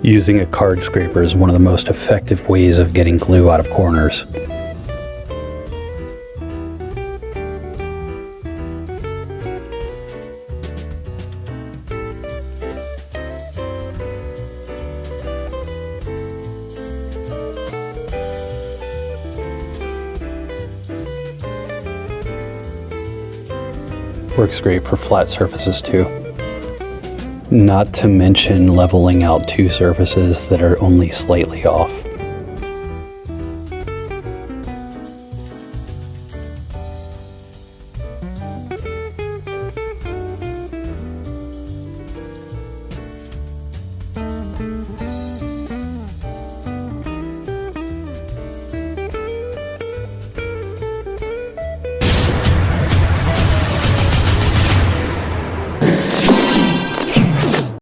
Using a card scraper is one of the most effective ways of getting glue out of corners. Works great for flat surfaces too. Not to mention leveling out two surfaces that are only slightly off.